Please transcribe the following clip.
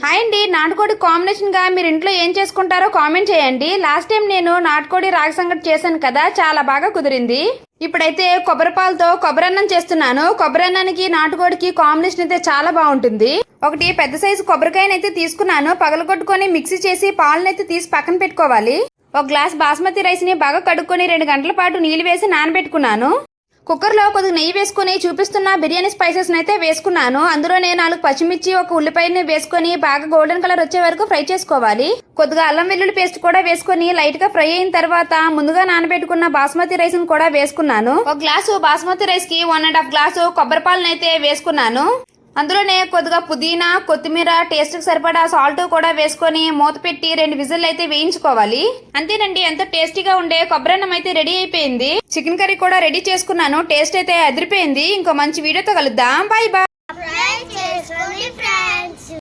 Hi అండి, నాటుకోడి combination గా మీరు ఇంట్లో ఏం చేసుకుంటారో కామెంట్ చేయండి. లాస్ట్ టైం నేను నాటుకోడి రాగి సంగటి చేశాను కదా, చాలా బాగా కుదిరింది. ఇప్పుడైతే కొబ్బరి పాలతో కొబ్బరి అన్నం చేస్తున్నాను. కొబ్బరి అన్నానికి నాటుకోడికి కాంబినేషన్ అయితే చాలా బాగుంటుంది. ఒకటి పెద్ద సైజు కొబ్బరికాయనైతే తీసుకున్నాను. పగలగొట్టుకొని మిక్సీ చేసి పాలనైతే తీసి పక్కన పెట్టుకోవాలి. ఒక గ్లాస్ బాస్మతి రైస్ ని బాగా కడుక్కొని 2 గంటల పాటు నీళ్లు వేసి నానబెట్టుకున్నాను. కుక్కర్లో కొద్దిగా నెయ్యి వేసుకుని చూపిస్తున్న బిర్యానీ స్పైసెస్ అయితే వేసుకున్నాను. అందులోనే 4 పచ్చిమిర్చి, 1 ఉల్లిపాయని వేసుకొని బాగా గోల్డెన్ కలర్ వచ్చే వరకు ఫ్రై చేసుకోవాలి. కొద్దిగా అల్లం వెల్లుల్లి పేస్ట్ కూడా వేసుకొని లైట్ గా ఫ్రై అయిన తర్వాత ముందుగా నానబెట్టుకున్న బాస్మతి రైస్ ని కూడా వేసుకున్నాను. 1 గ్లాసు బాస్మతి రైస్ కి 1.5 గ్లాసు కొబ్బరి పాలను అయితే వేసుకున్నాను. అందులోనే కొద్దిగా పుదీనా, కొత్తిమీర, టేస్ట్ కి సరిపడా సాల్ట్ కూడా వేసుకొని మూత పెట్టి 2 విజిల్ అయితే వేయించుకోవాలి. అంతేనండి, ఎంతో టేస్టీగా ఉండే కొబ్బరి అన్నం అయితే రెడీ అయిపోయింది. చికెన్ కర్రీ కూడా రెడీ చేసుకున్నాను. టేస్ట్ అయితే అదిరిపోయింది. ఇంకో మంచి వీడియోతో కలుద్దాం. Bye bye.